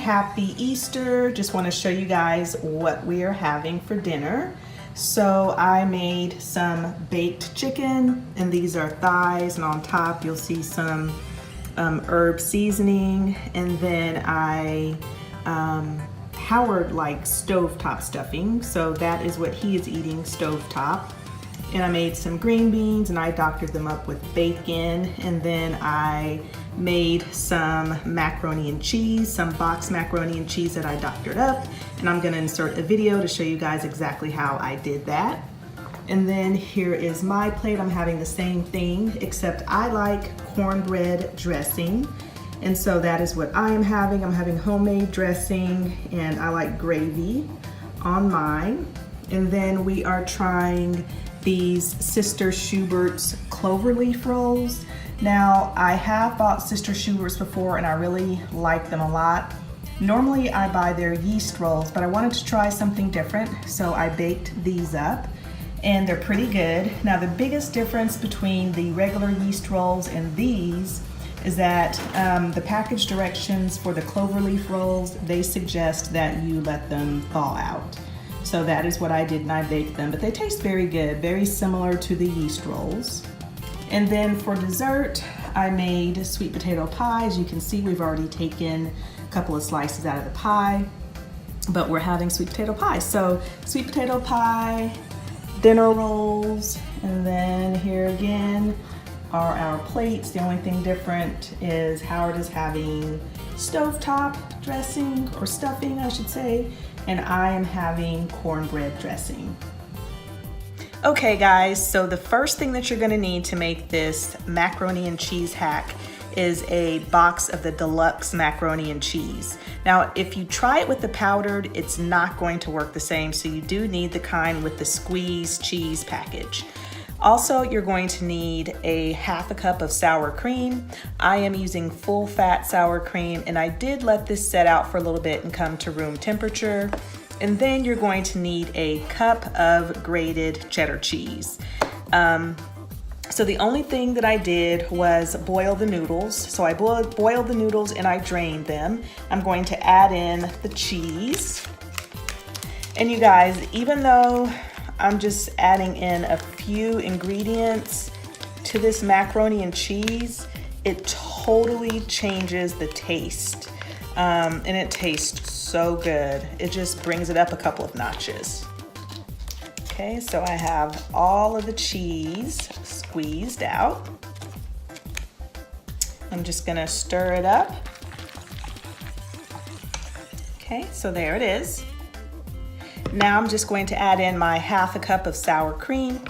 happy Easter. Just want to show you guys what we are having for dinner. So I made some baked chicken, and these are thighs, and on top you'll see some herb seasoning, and then I Howard likes stovetop stuffing, so that is what he is eating, stovetop. And I made some green beans and I doctored them up with bacon, and then I made some macaroni and cheese, some boxed macaroni and cheese that I doctored up, and I'm gonna insert a video to show you guys exactly how I did that. And then here is my plate. I'm having the same thing, except I like cornbread dressing, and so that is what I am having. I'm having homemade dressing, and I like gravy on mine. And then we are trying these Sister Schubert's cloverleaf rolls. Now, I have bought Sister Schubert's before and I really like them a lot. Normally I buy their yeast rolls, but I wanted to try something different, so I baked these up, and they're pretty good. Now, the biggest difference between the regular yeast rolls and these is that the package directions for the cloverleaf rolls, they suggest that you let them thaw out. So that is what I did, and I baked them, but they taste very good, very similar to the yeast rolls. And then for dessert, I made sweet potato pie. As you can see, we've already taken a couple of slices out of the pie, but we're having sweet potato pie. So sweet potato pie, dinner rolls, and then here again are our plates. The only thing different is Howard is having stovetop dressing, or stuffing I should say, and I am having cornbread dressing. Okay guys, so the first thing that you're gonna need to make this macaroni and cheese hack is a box of the deluxe macaroni and cheese. Now, if you try it with the powdered, it's not going to work the same, so you do need the kind with the squeezed cheese package. Also, you're going to need a half a cup of sour cream. I am using full fat sour cream, and I did let this set out for a little bit and come to room temperature. And then you're going to need a cup of grated cheddar cheese. So the only thing that I did was boil the noodles. So I boiled the noodles and I drained them. I'm going to add in the cheese. And you guys, even though I'm just adding in a few ingredients to this macaroni and cheese, it totally changes the taste. And it tastes so good. It just brings it up a couple of notches. Okay, so I have all of the cheese squeezed out. I'm just gonna stir it up. Okay, so there it is. Now I'm just going to add in my half a cup of sour cream.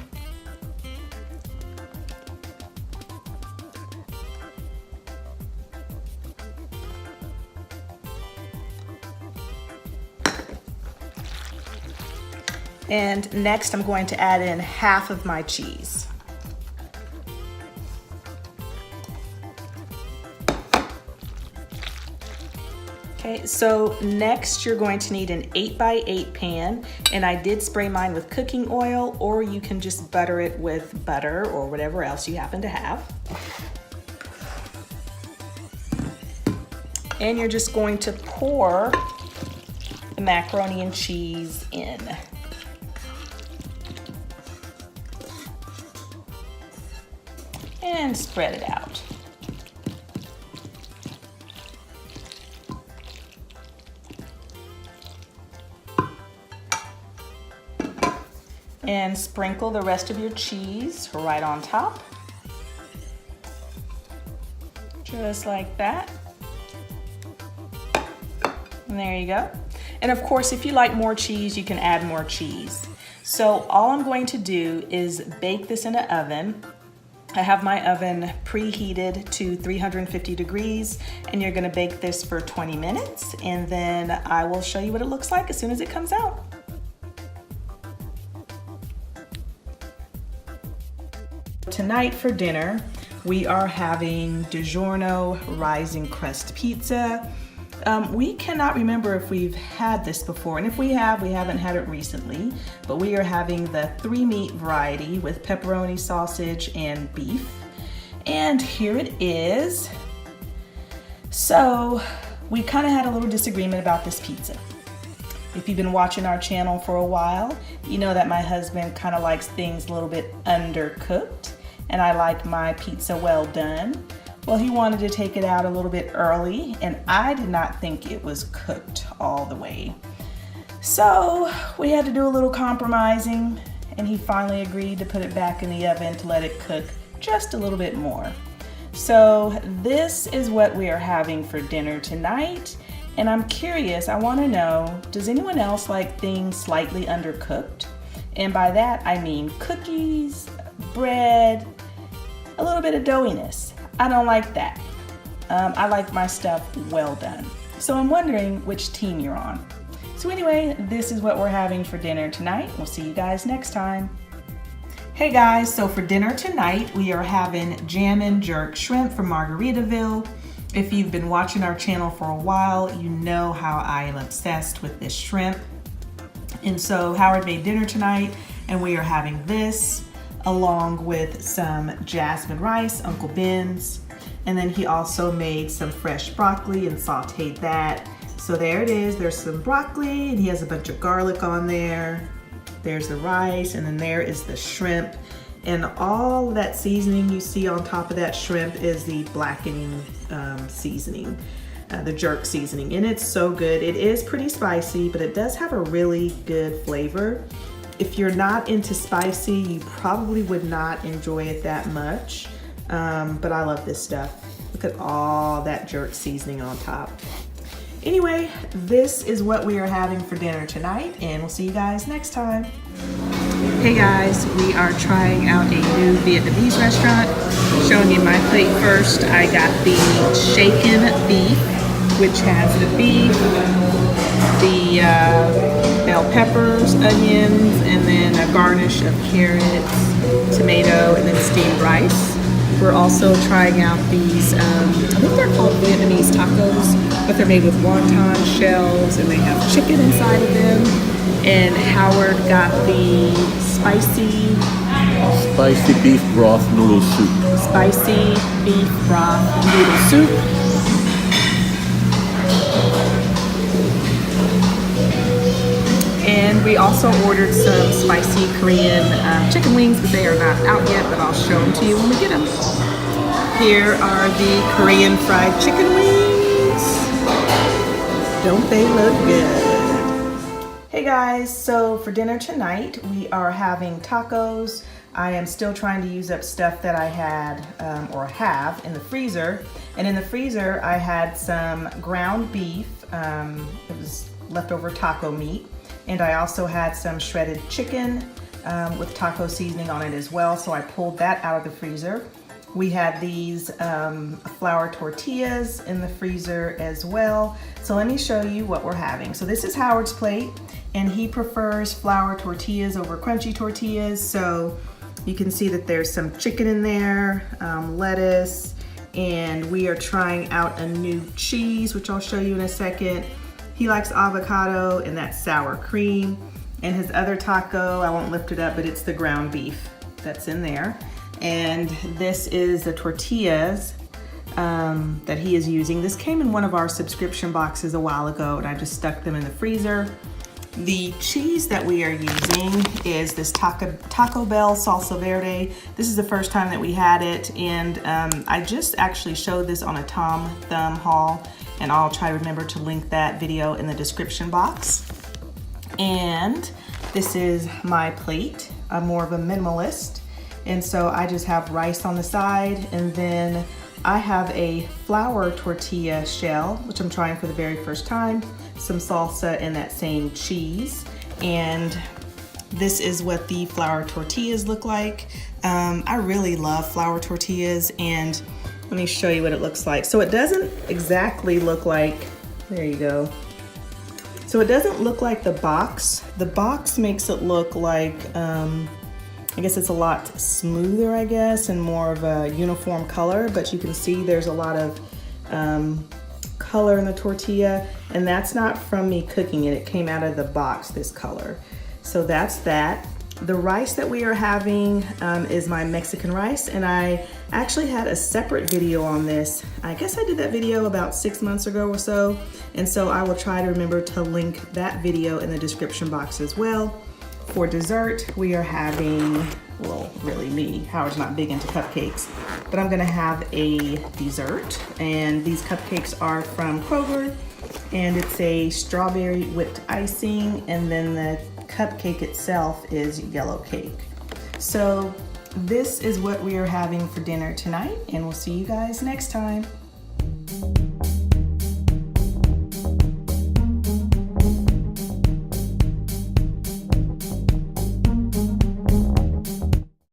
And next I'm going to add in half of my cheese. Okay, so next you're going to need an 8x8 pan, and I did spray mine with cooking oil, or you can just butter it with butter or whatever else you happen to have. And you're just going to pour the macaroni and cheese in. And spread it out. And sprinkle the rest of your cheese right on top. Just like that. And there you go. And of course, if you like more cheese, you can add more cheese. So all I'm going to do is bake this in an oven. I have my oven preheated to 350 degrees, and you're gonna bake this for 20 minutes, and then I will show you what it looks like as soon as it comes out. Tonight for dinner, we are having DiGiorno Rising Crust Pizza. We cannot remember if we've had this before, and if we have, we haven't had it recently, but we are having the 3-meat variety with pepperoni, sausage, and beef. And here it is. So we kind of had a little disagreement about this pizza. If you've been watching our channel for a while, you know that my husband kind of likes things a little bit undercooked, and I like my pizza well done. Well, he wanted to take it out a little bit early, and I did not think it was cooked all the way. So we had to do a little compromising, and he finally agreed to put it back in the oven to let it cook just a little bit more. So this is what we are having for dinner tonight. And I'm curious, I want to know, does anyone else like things slightly undercooked? And by that, I mean cookies, bread, a little bit of doughiness. I don't like that. I like my stuff well done. So I'm wondering which team you're on. So anyway, this is what we're having for dinner tonight. We'll see you guys next time. Hey guys, so for dinner tonight, we are having jam and jerk shrimp from Margaritaville. If you've been watching our channel for a while, you know how I am obsessed with this shrimp. And so Howard made dinner tonight, and we are having this along with some jasmine rice, Uncle Ben's. And then he also made some fresh broccoli and sauteed that. So there it is, there's some broccoli, and he has a bunch of garlic on there. There's the rice, and then there is the shrimp. And all of that seasoning you see on top of that shrimp is the blackening seasoning, the jerk seasoning. And it's so good. It is pretty spicy, but it does have a really good flavor. If you're not into spicy, you probably would not enjoy it that much. But I love this stuff. Look at all that jerk seasoning on top. Anyway, this is what we are having for dinner tonight, and we'll see you guys next time. Hey guys, we are trying out a new Vietnamese restaurant. Showing you my plate first. I got the shaken beef, which has the beef, the bell peppers, onions, and then a garnish of carrots, tomato, and then steamed rice. We're also trying out these, I think they're called Vietnamese tacos, but they're made with wonton shells, and they have chicken inside of them. And Howard got the spicy beef broth noodle soup. Spicy beef broth noodle soup. And we also ordered some spicy Korean chicken wings, but they are not out yet, but I'll show them to you when we get them. Here are the Korean fried chicken wings. Don't they look good? Hey guys, so for dinner tonight, we are having tacos. I am still trying to use up stuff that I had or have in the freezer. And in the freezer, I had some ground beef. It was leftover taco meat. And I also had some shredded chicken with taco seasoning on it as well. So I pulled that out of the freezer. We had these flour tortillas in the freezer as well. So let me show you what we're having. So this is Howard's plate, and he prefers flour tortillas over crunchy tortillas. So you can see that there's some chicken in there, lettuce, and we are trying out a new cheese, which I'll show you in a second. He likes avocado and that sour cream. And his other taco, I won't lift it up, but it's the ground beef that's in there. And this is the tortillas that he is using. This came in one of our subscription boxes a while ago, and I just stuck them in the freezer. The cheese that we are using is this Taco Bell Salsa Verde. This is the first time that we had it, and I just actually showed this on a Tom Thumb haul, and I'll try to remember to link that video in the description box. And this is my plate. I'm more of a minimalist, and so I just have rice on the side, and then I have a flour tortilla shell, which I'm trying for the very first time, some salsa and that same cheese. And this is what the flour tortillas look like. I really love flour tortillas, and let me show you what it looks like. So it doesn't exactly look like, there you go. So it doesn't look like the box. The box makes it look like, I guess it's a lot smoother, I guess, and more of a uniform color, but you can see there's a lot of color in the tortilla, and that's not from me cooking it. It came out of the box, this color. So that's that. The rice that we are having is my Mexican rice, and I actually had a separate video on this. I guess I did that video about 6 months ago or so, and so I will try to remember to link that video in the description box as well. For dessert, we are having, well, really me, Howard's not big into cupcakes, but I'm gonna have a dessert, and these cupcakes are from Kroger, and it's a strawberry whipped icing, and then the cupcake itself is yellow cake. So this is what we are having for dinner tonight, and we'll see you guys next time.